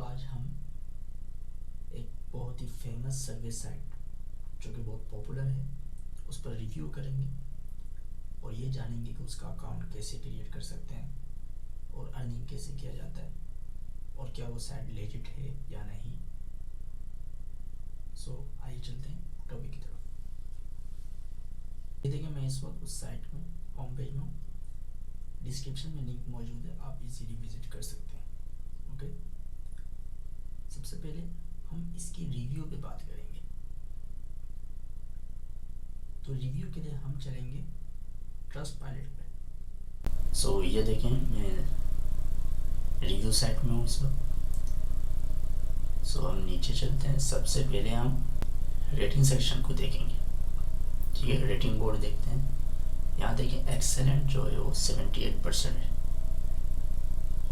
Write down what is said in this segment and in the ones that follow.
आज हम एक बहुत ही फेमस सर्वे साइट जो कि बहुत पॉपुलर है उस पर रिव्यू करेंगे और ये जानेंगे कि उसका अकाउंट कैसे क्रिएट कर सकते हैं और अर्निंग कैसे किया जाता है और क्या वो साइट लेजिट है या नहीं। सो आइए चलते हैं टॉपिक की तरफ। ये देखिए, मैं इस वक्त उस साइट में होम पेज में हूँ। डिस्क्रिप्शन में लिंक मौजूद है, आप इजीली विजिट कर सकते हैं। ओके, सबसे पहले हम इसकी रिव्यू पे बात करेंगे। तो रिव्यू के लिए हम चलेंगे ट्रस्टपाइलट पे। सो ये देखें, मैं रिव्यू साइट में हूँ इस वक्त। सो हम नीचे चलते हैं। सबसे पहले हम रेटिंग सेक्शन को देखेंगे। ठीक है, रेटिंग बोर्ड देखते हैं। यहाँ देखें, एक्सेलेंट जो है वो 78% है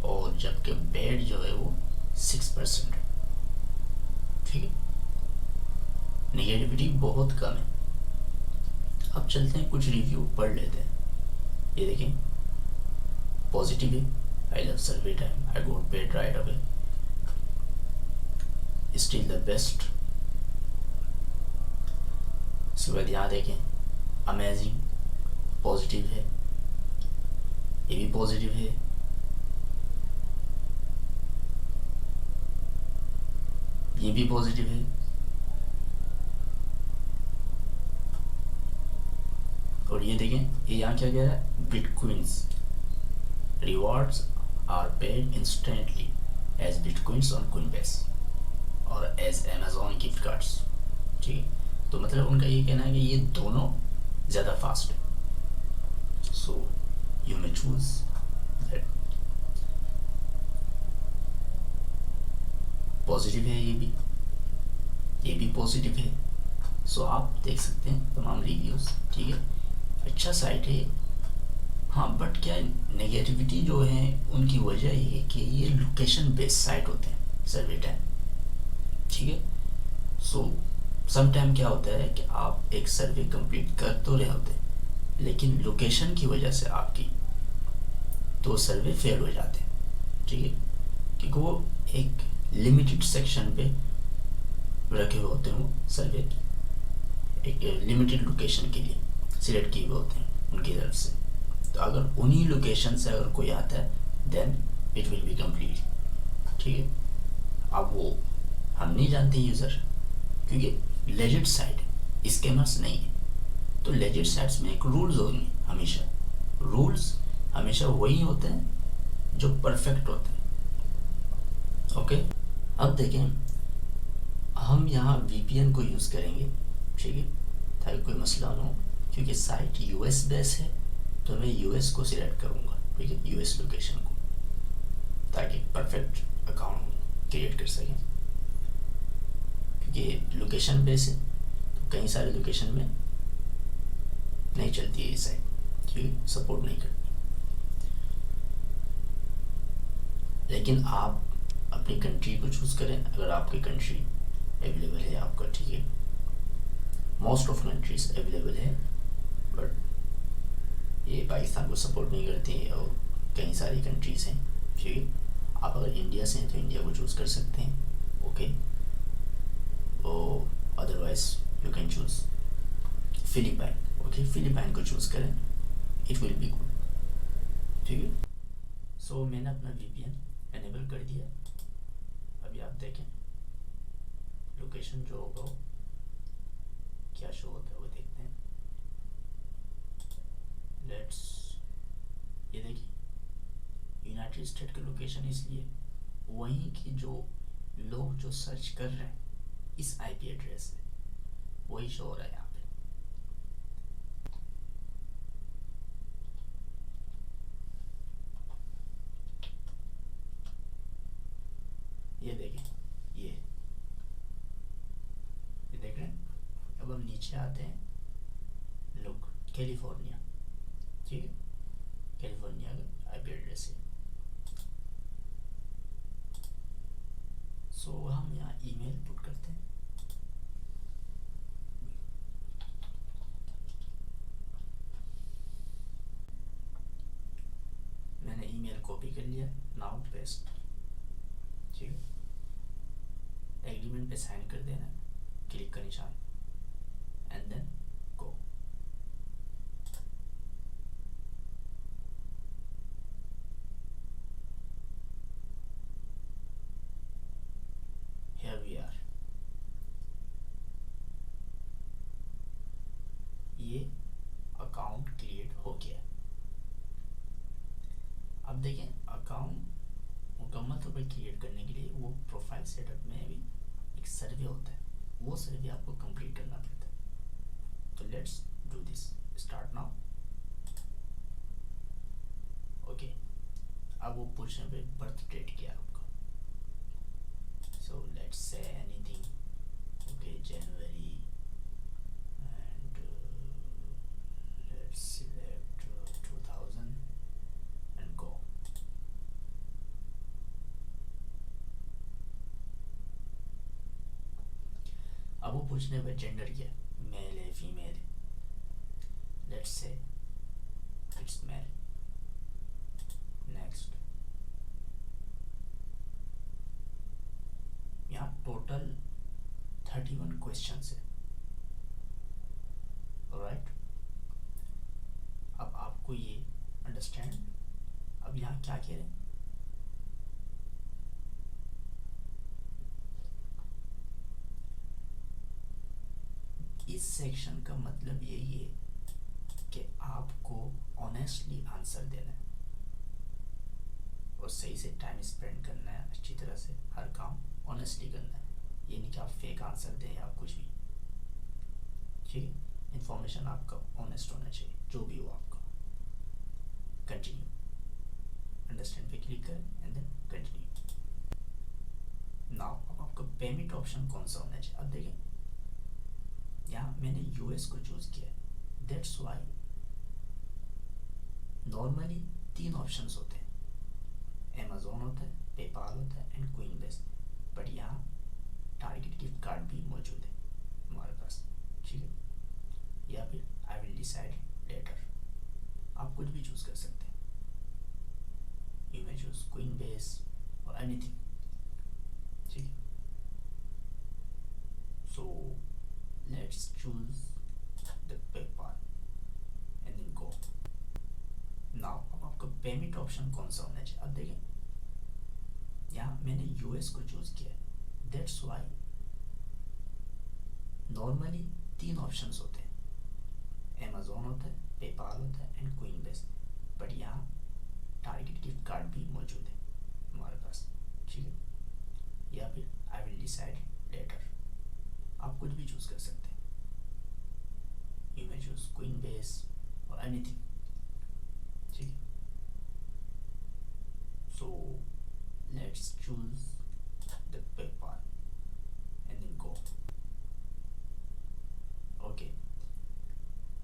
और जबकि बैड जो है वो 6% है। ठीक है, नेगेटिविटी बहुत कम है। अब चलते हैं, कुछ रिव्यू पढ़ लेते हैं। ये देखें, पॉजिटिव है, I love survey time, I got paid right away, still the best. उसके बाद यहाँ देखें, अमेजिंग, पॉजिटिव है, ये भी पॉजिटिव है। ये भी पॉजिटिव है। और ये देखें, ये यहाँ क्या कह रहा है, bitcoins rewards are paid instantly as bitcoins on Coinbase और एज अमेजोन गिफ्ट कार्ड्स। ठीक है, तो मतलब उनका ये कहना है कि ये दोनों ज़्यादा फास्ट है। So you may choose that. Positive है, ये भी पॉजिटिव है। सो आप देख सकते हैं तमाम रिव्यूज़। ठीक है, अच्छा साइट है। हाँ, बट क्या नेगेटिविटी जो है उनकी वजह ये है कि ये लोकेशन बेस्ड साइट होते हैं सर्वे टाइम। ठीक है, सो सम टाइम क्या होता है कि आप एक सर्वे कंप्लीट कर तो रहे होते हैं लेकिन लोकेशन की वजह से आपकी तो सर्वे फेल हो जाते हैं। ठीक है, क्योंकि वो एक लिमिटेड सेक्शन पे रखे हुए होते हैं, वो सर्वे एक लिमिटेड लोकेशन के लिए सिलेक्ट किए हुए होते हैं उनकी तरफ से। तो अगर उन्हीं लोकेशन से अगर कोई आता है then it will be complete. ठीक है, अब वो हम नहीं जानते यूज़र, क्योंकि लेजिट साइट स्कैमर्स नहीं है। तो लेजिट साइट्स में एक रूल्स होंगे, हमेशा रूल्स हमेशा वही होते हैं जो परफेक्ट होते हैं। ओके, अब देखें, हम यहाँ वीपीएन को यूज़ करेंगे। ठीक है, ताकि कोई मसला ना हो, क्योंकि साइट यूएस बेस है तो मैं यूएस को सिलेक्ट करूँगा। ठीक है, यूएस लोकेशन को, ताकि परफेक्ट अकाउंट क्रिएट कर सकें। क्योंकि लोकेशन बेस है तो कई सारे लोकेशन में नहीं चलती है ये साइट, ठीक, सपोर्ट नहीं करती। लेकिन आप अपनी कंट्री को चूज़ करें, अगर आपकी कंट्री अवेलेबल है आपका। ठीक है, मोस्ट ऑफ कंट्रीज अवेलेबल है, बट ये पाकिस्तान को सपोर्ट नहीं करती है और कई सारी कंट्रीज़ हैं। ठीक है, आप अगर इंडिया से हैं तो इंडिया को चूज़ कर सकते हैं। ओके, और otherwise you can choose Philippine. Okay, Philippine को चूज़ करें, इट विल बी गुड। ठीक है, सो मैंने अपना वीपीएन एनेबल कर दिया। अभी आप देखें लोकेशन जो होगा वो क्या शो होता है वो देखते हैं। लेट्स, ये देखिए, यूनाइटेड स्टेट का लोकेशन, इसलिए वहीं की जो लोग जो सर्च कर रहे हैं इस आईपी एड्रेस से वही शो हो रहा है यहाँ पे। ये देखिए, ये देख रहे हैं। अब हम नीचे आते हैं, लुक, कैलिफोर्निया। ठीक है, कैलिफोर्निया का आईपी एड्रेस है। सो हम यहाँ ईमेल पुट करते हैं। मैंने ईमेल कॉपी कर लिया, नाउ पेस्ट। ठीक है, एग्रीमेंट पे साइन कर देना, क्लिक का निशान, and then go. Here we are. ये अकाउंट क्रिएट हो गया। अब देखें, अकाउंट मुकम्मल तौर पर क्रिएट करने के लिए वो प्रोफाइल सेटअप में भी एक सर्वे होता है, वो सर्वे आपको कंप्लीट करना पड़ता है। तो let's do this, start now. Okay, अब वो पूछने पे बर्थ डेट क्या है आपका, so let's say anything. Okay, January, and let's select 2000 and go. अब वो पूछने पे जेंडर क्या, मेल है फीमेल है, let's say it's male. Next, यहाँ टोटल 31 क्वेश्चन है, राइट। अब आपको ये अंडरस्टैंड, अब यहाँ क्या कह रहे हैं, इस सेक्शन का मतलब यही है कि आपको ऑनेस्टली आंसर देना है और सही से टाइम स्पेंड करना है, अच्छी तरह से हर काम ऑनेस्टली करना है। ये नहीं कि आप फेक आंसर दें या कुछ भी, ठीक है। इन्फॉर्मेशन आपका ऑनेस्ट होना चाहिए, जो भी हो आपका। कंटिन्यू, अंडरस्टैंड पे क्लिक करें एंड देन कंटिन्यू। नाउ अब आपका पेमेंट ऑप्शन कौन सा होना चाहिए। अब देखें, यहाँ मैंने यूएस को चूज़ किया, दैट्स वाई नॉर्मली 3 ऑप्शंस होते हैं, अमेजोन होता है, पेपाल होता है एंड कोइनबेस, बट यहाँ टारगेट गिफ्ट कार्ड भी मौजूद है हमारे पास, ठीक है। या फिर आई विल डिसाइड लेटर, आप कुछ भी चूज़ कर सकते हैं। यू मे चूज कोइनबेस और एनीथिंग, ठीक है। So let's choose the PayPal and then go. Now अब आपका पेमेंट ऑप्शन कौन सा होना चाहिए। अब देखें, यहाँ मैंने यूएस को चूज़ किया, दैट्स वाई नॉर्मली 3 ऑप्शंस होते हैं, अमेजोन होता है, पेपाल होता है एंड कोइनबेस, बट यहाँ टारगेट गिफ्ट कार्ड भी मौजूद है हमारे पास, ठीक है। या फिर आई विल डिसाइड लेटर, आप कुछ भी चूज़ कर सकते हैं। यू मे चूज कोइनबेस और एनीथिंग, ठीक है। So let's choose the PayPal and then go. Okay,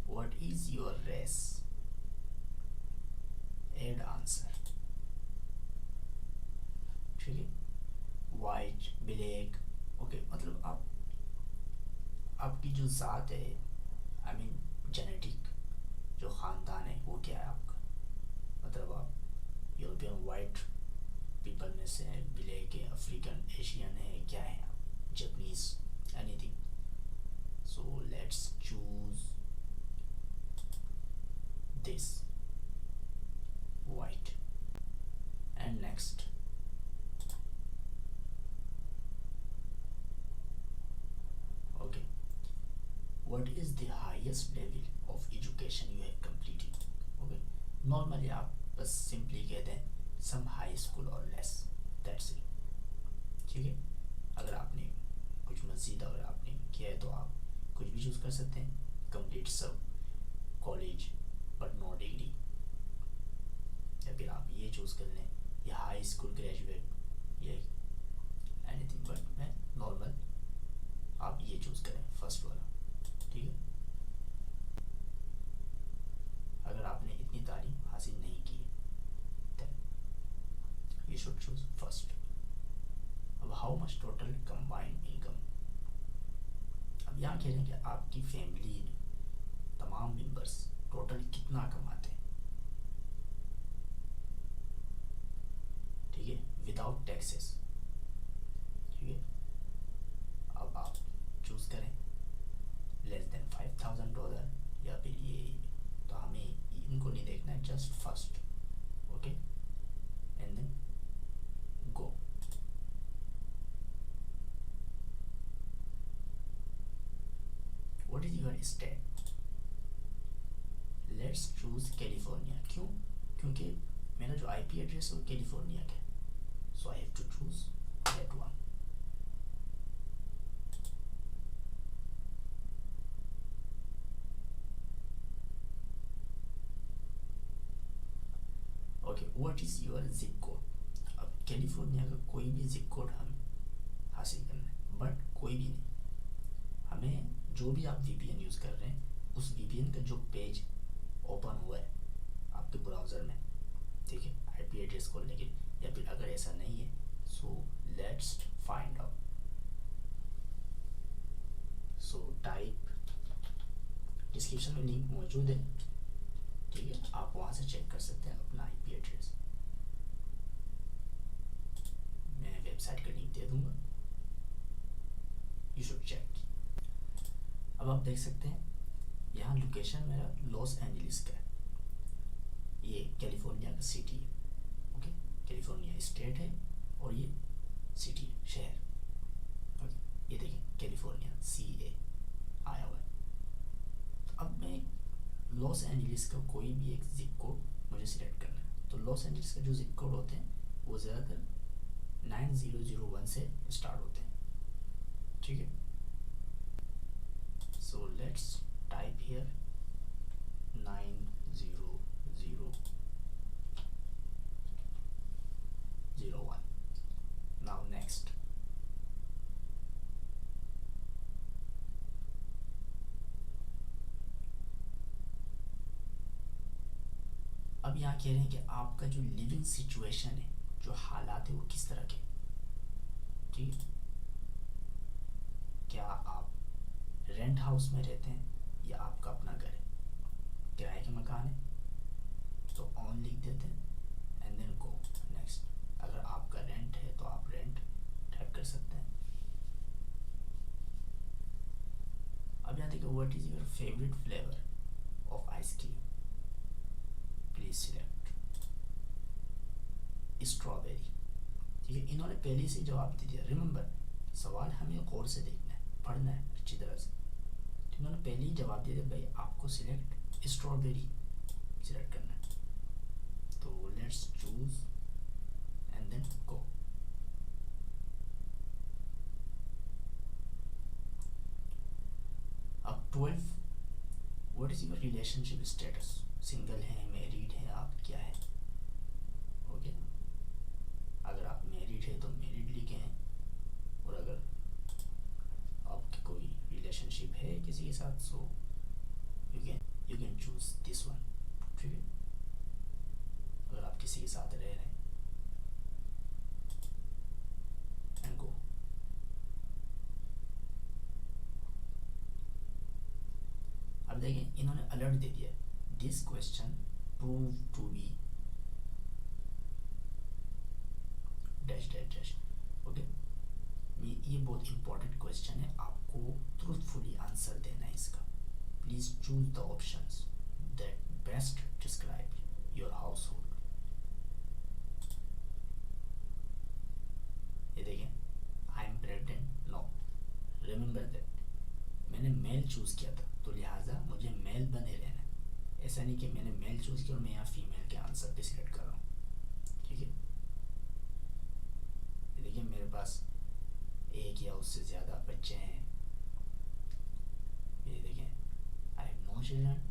what is your race, add answer, ठीक है। वाइट, ब्लैक, ओके, मतलब आप आपकी जो ज़ात है, आई मीन जेनेटिक जो ख़ानदान है वो क्या है आपका, मतलब आप यूरोपियन वाइट पीपल में से हैं, ब्लैक है, अफ्रीकन एशियन है, क्या है आप, Japanese, anything. So let's choose this white and next. Okay, what is the highest level of education you have completed. Okay, normally आप बस simply कहते हैं some high school or less, that's it, ठीक है। अगर आपने कुछ मज़ीद अगर आपने किया है तो आप कुछ भी चूज़ कर सकते हैं, complete सब कॉलेज बट नो डिग्री, या फिर आप ये चूज़ कर लें या हाई स्कूल ग्रेजुएट या एनीथिंग, बट मैं नॉर्मल, आप ये चूज़ करें फर्स्ट वाला, ठीक है। अगर आपने इतनी तालीम हासिल नहीं की then you should choose first. अब how much total combined income, अब यहाँ कह रहे हैं कि आपकी फैमिली तमाम मेंबर्स टोटल कितना कमाते हैं, ठीक है, विदाउट टैक्सेस, ठीक है। What is your state? Let's choose California. क्यों? क्योंकि मेरा जो आईपी एड्रेस है वो कैलिफोर्निया का है, so I have to choose that one. Okay, what is your zip code? अब कैलिफोर्निया का कोई भी जिप कोड हम हासिल करना है, बट कोई भी नहीं, हमें जो भी आप वीपीएन यूज़ कर रहे हैं उस वीपीएन का जो पेज ओपन हुआ है आपके ब्राउज़र में, ठीक है, आईपी एड्रेस को लेके, या फिर अगर ऐसा नहीं है so let's find out. So type, description में लिंक मौजूद है, ठीक है, आप वहाँ से चेक कर सकते हैं अपना आईपी एड्रेस। मैं वेबसाइट का लिंक दे दूँगा, यू शुड चेक। अब आप देख सकते हैं यहाँ लोकेशन मेरा लॉस एंजलिस का है, ये कैलिफोर्निया का सिटी है, ओके, कैलिफोर्निया स्टेट है और ये सिटी है, शहर, ओके, ये देखें कैलिफोर्निया CA आया हुआ है। तो अब मैं लॉस एंजलिस का कोई भी एक जिप कोड मुझे सिलेक्ट करना है। तो लॉस एंजलिस का जो जिप कोड होते हैं वो ज़्यादातर 9001 से स्टार्ट होते हैं, ठीक है। So let's type here 90001. Now next. अब यहाँ कह रहे हैं कि आपका जो लिविंग सिचुएशन है, जो हालात है वो किस तरह के, ठीक है। क्या आप रेंट हाउस में रहते हैं या आपका अपना घर है, किराए के मकान है, तो ऑन लिख देते हैं एंड देन गो नेक्स्ट। अगर आपका रेंट है तो आप रेंट टाइप कर सकते हैं। अब यहाँ देखिए what is your favourite flavour of ice cream, please select strawberry, ठीक है। इन्होंने पहले से जवाब दे दिया, रिमेंबर सवाल हमें गौर से देखना है, पढ़ना है अच्छी तरह से। तो इन्होंने पहले ही जवाब दे दिया भाई आपको सिलेक्ट स्ट्रॉबेरी सिलेक्ट करना है, तो let's choose and then go. अब 12, what is your relationship status? Single है, मैरिड है, आप क्या है, ओके। अगर आप मैरिड है तो मैरिड लिखे हैं, और अगर आपकी कोई रिलेशनशिप है किसी के साथ so you can choose this one, ठीक है। अगर आप किसी के साथ रह रहे हैं एंड गो। अब देखें इन्होंने अलर्ट दे दिया, this question prove to be dash dash dash, okay. ये बहुत इंपॉर्टेंट क्वेश्चन है, आपको ट्रूथफुली आंसर देना है इसका। Please choose the options that best describe your household. ये देखें I am pregnant, no, remember that मैंने मेल चूज किया था तो लिहाजा मुझे मेल बने रहना है। ऐसा नहीं कि मैंने मेल चूज किया और मैं यहाँ फीमेल के आंसर पे सिलेक्ट कर रहा हूँ, ठीक है। ये देखिए मेरे पास एक या उससे ज़्यादा बच्चे हैं, ये देखें I have no children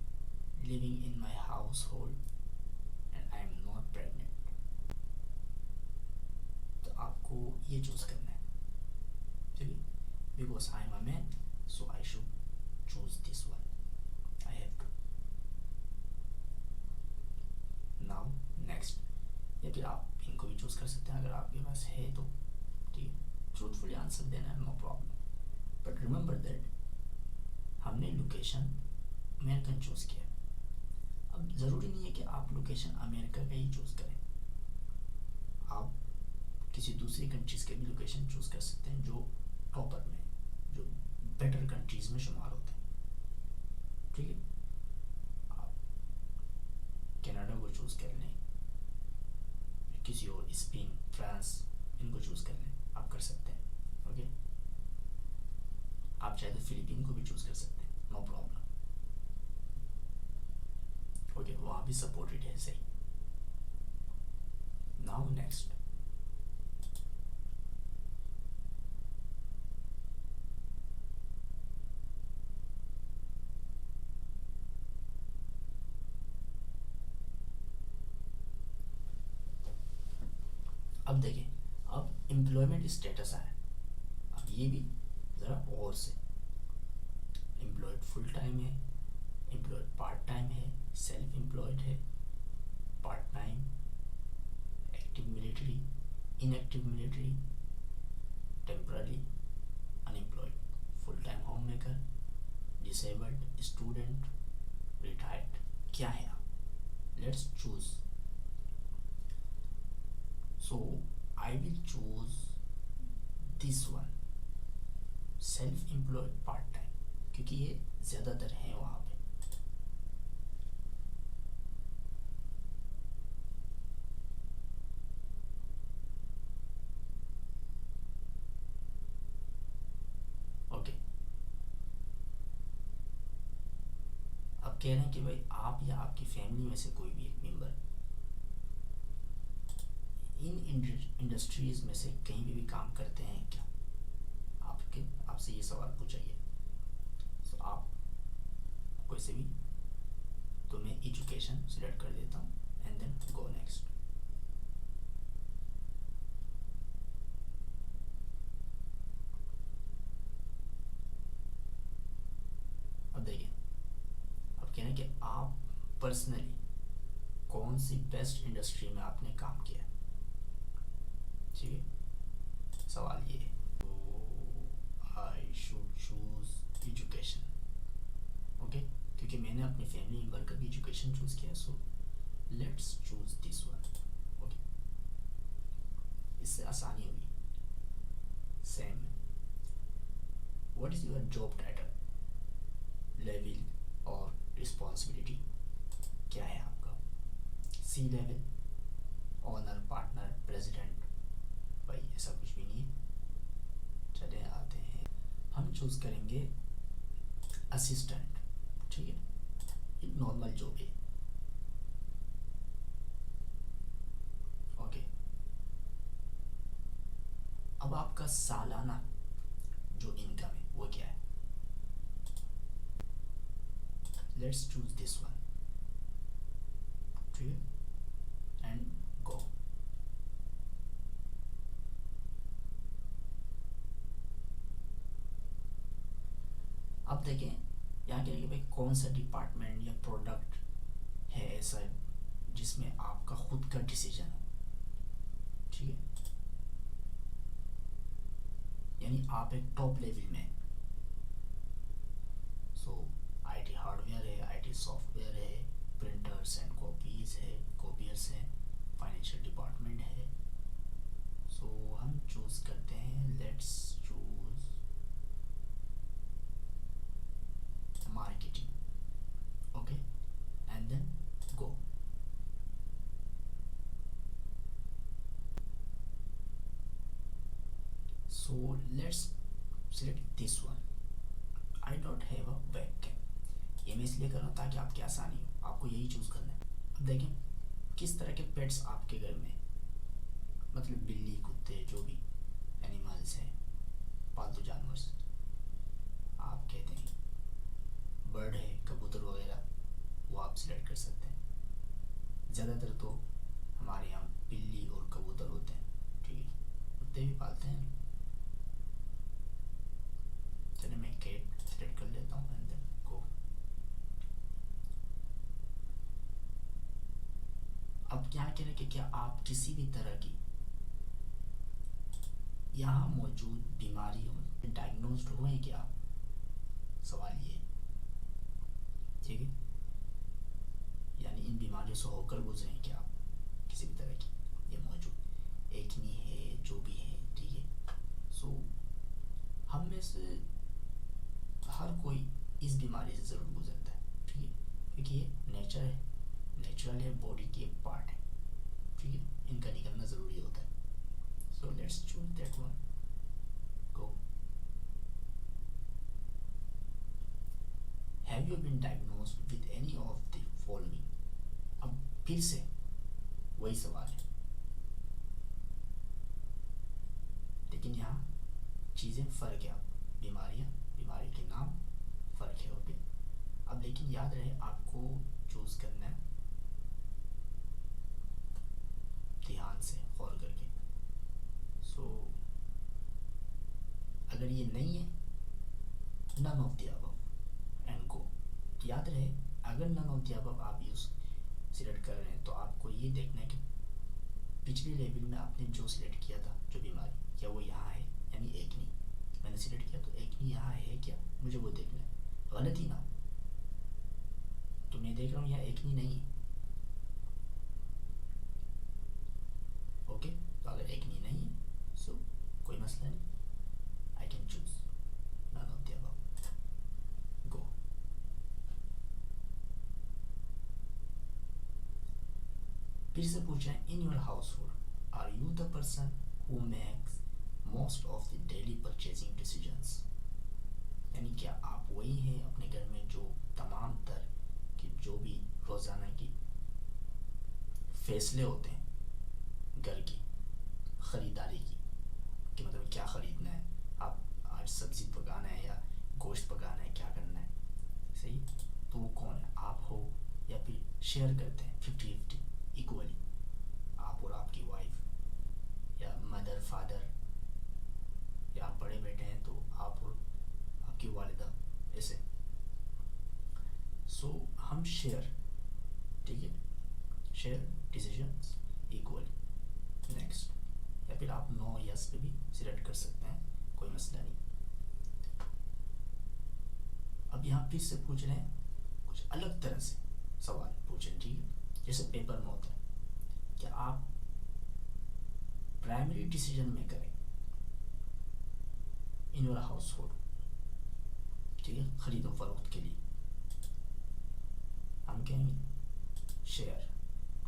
living in my household and I am not pregnant. तो आपको ये चूज़ करना है, ठीक है, because I am a man so I should choose this one, I have to. Now next, या फिर आप इनको भी चूज़ कर सकते हैं अगर आपके पास है तो, ठीक है। ट्रूथफुली आंसर देना है, no problem, but remember that हमने लोकेशन अमेरिकन चूज़ किया। अब ज़रूरी नहीं है कि आप लोकेशन अमेरिका का ही चूज़ करें, आप किसी दूसरी कंट्रीज़ के भी लोकेशन चूज़ कर सकते हैं जो टॉपर में, जो बेटर कंट्रीज़ में शुमार होते हैं, ठीक है। आप कनाडा को चूज़ कर लें, किसी और स्पेन, फ्रांस, इनको चूज़ कर लें, आप कर सकते हैं, ओके। आप चाहे तो फिलीपीन को भी चूज़ कर सकते हैं, नो प्रॉब्लम। ओके, वहाँ भी सपोर्टेड है, सही। नाउ नेक्स्ट, अब देखें, अब एम्प्लॉयमेंट स्टेटस आया। अब ये भी ज़रा और से, एम्प्लॉयड फुल टाइम है, एम्प्लॉयड पार्ट टाइम है, सेल्फ एम्प्लॉयड है, part time, active military, inactive military, temporary unemployed, full time home maker, disabled, student, retired. क्या है आप, let's choose. So I will choose this one, self employed part time, क्योंकि ये ज़्यादातर हैं वहाँ पे। ओके, अब कह रहे हैं कि भाई आप या आपकी फैमिली में से कोई भी एक मेंबर इन इंडस्ट्रीज में से कहीं भी काम करते हैं क्या, आपसे ये सवाल पूछा गया। सो आप कोई से भी, तो मैं एजुकेशन सिलेक्ट कर देता हूँ एंड देन गो नेक्स्ट। अब देखिए, अब कह रहे हैं कि आप पर्सनली कौन सी बेस्ट इंडस्ट्री में आपने काम किया। ठीक है, सवाल ये है, तो आई शुड चूज एजुकेशन। ओके, क्योंकि मैंने अपनी फैमिली मेम्बर का भी एजुकेशन चूज़ किया, सो let's choose this one. Okay, इससे आसानी होगी। Same, what is your job title, level और रिस्पॉन्सिबिलिटी क्या है आपका। सी लेवल, ऑनर, पार्टनर, प्रेसिडेंट, भाई ऐसा कुछ भी नहीं है। चले आते हैं, हम चूज़ करेंगे असिस्टेंट। ठीक है, एक नॉर्मल जॉब है। ओके, अब आपका सालाना जो इनकम है वो क्या है। Let's choose this one. ठीक है, एंड गो। अब देखें यहाँ क्या है कि भाई कौन सा डिपार्टमेंट या प्रोडक्ट है ऐसा जिसमें आपका खुद का डिसीजन हो। ठीक है, यानी आप एक टॉप लेवल में, सो आईटी हार्डवेयर है, आईटी सॉफ्टवेयर है, प्रिंटर्स एंड कॉपीज है, कॉपियर्स है, फाइनेंशियल डिपार्टमेंट है। सो हम चूज करते हैं, let's choose marketing. Okay, and then go. So let's select this one. I don't have a webcam। ये मैं इसलिए कर रहा हूँ ताकि आपकी आसानी हो, आपको यही चूज़ करना है। अब देखें किस तरह के पेट्स आपके घर में, मतलब बिल्ली, कुत्ते, जो भी एनिमल्स हैं, पालतू जानवर आप कहते हैं, बर्ड है, कबूतर वगैरह, वो आप सिलेक्ट कर सकते हैं। ज़्यादातर तो हमारे यहाँ बिल्ली और कबूतर होते हैं। ठीक है, कुत्ते भी पालते हैं। चलिए मैं कैट सिलेक्ट कर लेता हूँ एंड देन गो। अब क्या कह रहे कि क्या आप किसी भी तरह की यहाँ मौजूद बीमारियों में डायग्नोज्ड हुए हैं क्या आप, सवाल ये। ठीक है, यानी इन बीमारियों से होकर गुजरे हैं क्या आप किसी भी तरह की, ये मौजूद एक्ने है, जो भी है। ठीक है, सो हम में से हर कोई इस बीमारी से ज़रूर गुजरता है। ठीक है, क्योंकि ये नेचर है, नेचुरल है, बॉडी की एक पार्ट है। ठीक है, इनका निकलना ज़रूरी होता है। So let's choose that one, go. Have you been diagnosed with any of the following. अब फिर से वही सवाल है, लेकिन यहाँ चीज़ें फ़र्क है। बीमारियाँ, बीमारी के नाम फ़र्क है। ओके, अब लेकिन याद रहे आपको चूज़ करना है ध्यान से, गौर करके। सो अगर ये नहीं है, none of the above and go. याद रहे अगर नन ऑफ द अबव आप यूज़ सिलेक्ट कर रहे हैं तो आपको ये देखना है कि पिछले लेवल में आपने जो सिलेक्ट किया था, जो बीमारी, क्या वो यहाँ है, यानी एक नहीं मैंने सिलेक्ट किया तो एक नहीं यहाँ है क्या, मुझे वो देखना है। गलत ही ना हो, तो मैं देख रहा हूँ यहाँ एक नहीं है। ओके, तो अगर एक नहीं है सो कोई मसला नहीं, I can choose none of the above, go. फिर से पूछ रहे हैं, in your household are you the person who makes most of the daily purchasing decisions. यानी क्या आप वही हैं अपने घर में जो तमाम तर कि जो भी रोज़ाना की फैसले होते हैं घर की ख़रीदारी की, कि मतलब क्या ख़रीदना है, आप आज सब्ज़ी पकाना है या गोश्त पकाना है, क्या करना है, सही। तो वो कौन है, आप हो या फिर शेयर करते हैं 50-50 इक्वली, आप और आपकी वाइफ, या मदर फादर, या आप बड़े बेटे हैं तो आप और आपकी वालिदा, ऐसे। सो हम शेयर, ठीक है, शेयर डिसीजंस इक्वली। नेक्स्ट, या फिर आप नो यस पे भी सिलेक्ट कर सकते हैं, कोई मसला नहीं। अब यहाँ फिर से पूछ रहे हैं कुछ अलग तरह से सवाल पूछें, ठीक है, जैसे पेपर में होता है, क्या आप प्राइमरी डिसीजन में करें इन योर हाउस होल्ड, ठीक है, खरीदो फरोख्त के लिए, हम कहेंगे शेयर,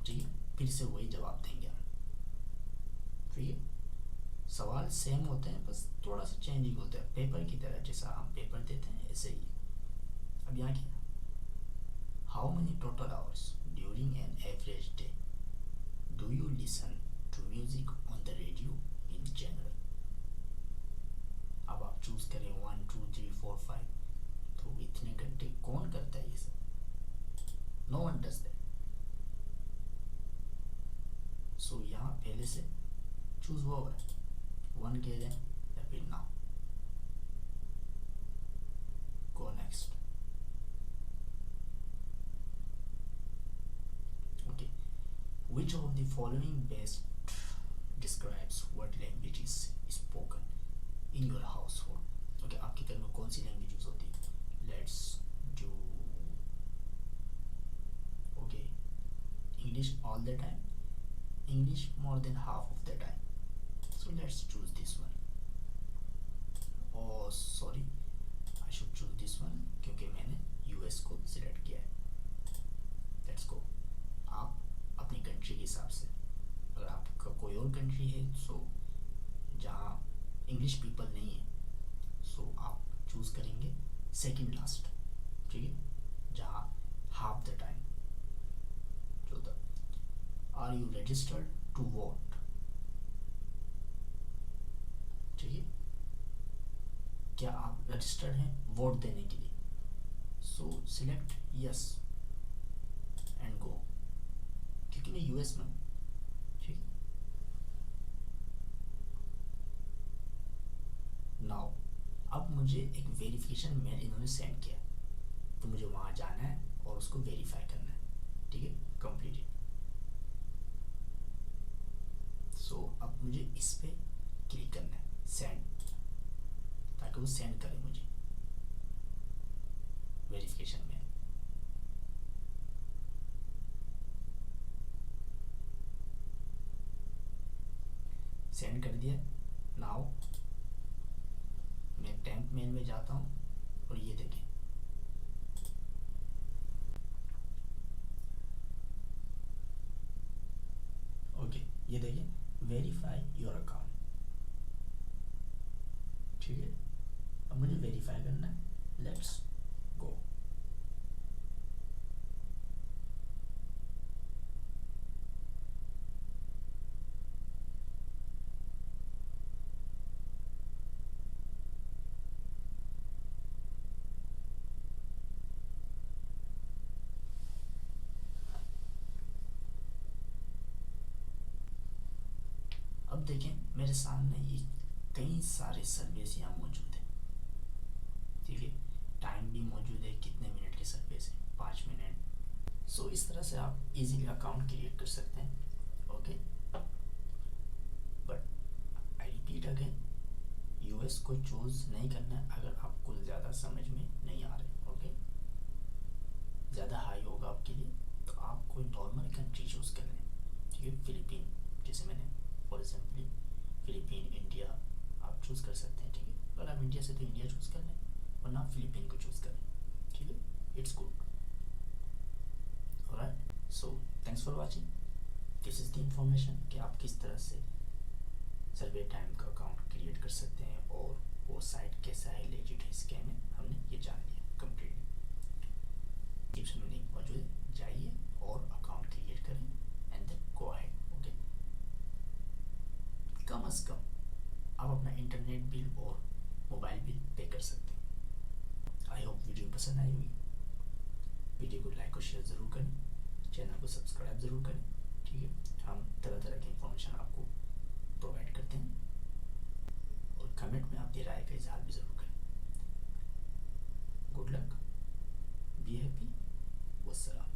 ठीक है, फिर से वही जवाब देंगे हम, ठीक है। सवाल सेम होते हैं, बस थोड़ा सा चेंजिंग होता है, पेपर की तरह, जैसा हम पेपर देते हैं ऐसे ही। अब यहाँ क्या, how many total hours during an average day do you listen to music on the radio in general. अब आप चूज करें 1 2 3 4 5, तो इतने घंटे कौन करता है ये सब, नो वन डज दैट। सो यहाँ पहले से चूज वो है, 1 कह दें या फिर ना, go next. Okay, which of the following best describes what language is spoken in your household। Okay, आपके घर में कौन सी लैंग्वेज यूज होती है, let's do, okay, English all the time, English more than half of the time, so let's choose this one. Oh sorry, I should choose this one क्योंकि मैंने US को select किया है। Let's go। आप अपनी country के हिसाब से, अगर आपका कोई और कंट्री है सो जहाँ इंग्लिश पीपल नहीं है, सो आप चूज करेंगे सेकंड लास्ट, ठीक है, जहाँ हाफ द टाइम जो था। Are you registered to vote, ठीक है, क्या आप रजिस्टर्ड हैं वोट देने के लिए, सो सिलेक्ट यस एंड गो, क्योंकि मैं यूएस में हूँ, ठीक। नाउ अब मुझे एक वेरिफिकेशन मेल इन्होंने सेंड किया, तो मुझे वहाँ जाना है और उसको वेरीफाई करना है, ठीक है, कंप्लीटेड। सो अब मुझे इस पे क्लिक करना है सेंड, ताकि वो सेंड करे मुझे वेरिफिकेशन में। सेंड कर दिया। नाउ मैं टेम्प मेल में जाता हूँ और ये देखें, ओके, ये देखें वेरीफाई योर अकाउंट, ठीक है। अब मुझे वेरीफाई करना है, लेट्स गो। अब देखें मेरे सामने ये कई सारे सर्विस यहाँ मौजूद है, ठीक है। टाइम भी मौजूद है, कितने मिनट की सर्विस है, 5 मिनट। सो इस तरह से आप इजीली अकाउंट क्रिएट कर सकते हैं, okay. But I repeat again, US को चूज़ नहीं करना है अगर आपको ज़्यादा समझ में नहीं आ रहे, ओके। ज़्यादा हाई होगा आपके लिए तो आप कोई नॉर्मल कंट्री चूज़ कर लें, ठीक है। फिलीपीन, जैसे मैंने फॉर एग्जाम्पल फिलीपीन, इंडिया आप चूज़ कर सकते हैं, ठीक है। अगर आप इंडिया से तो इंडिया चूज़ कर लें, वरना आप फिलीपीन को चूज़ करें, ठीक है। It's good, alright. So thanks for watching. This is the information कि आप किस तरह से सर्वे टाइम का अकाउंट क्रिएट कर सकते हैं और वो साइट कैसा है, लेजिट है, स्कैम है, हमने ये जान लिया कम्प्लीटली। डिस्क्रिप्शन में लिंक मौजूद है, जाइए और अकाउंट क्रिएट करें and then go ahead, okay. कम से कम आप अपना इंटरनेट बिल और मोबाइल बिल पे कर सकते हैं। आई होप वीडियो पसंद आई होगी। वीडियो को लाइक और शेयर ज़रूर करें, चैनल को सब्सक्राइब ज़रूर करें, ठीक है। हम तरह तरह की इंफॉर्मेशन आपको प्रोवाइड करते हैं और कमेंट में अपनी राय का इजहार भी ज़रूर करें। Good luck, be happy, वस्सलाम।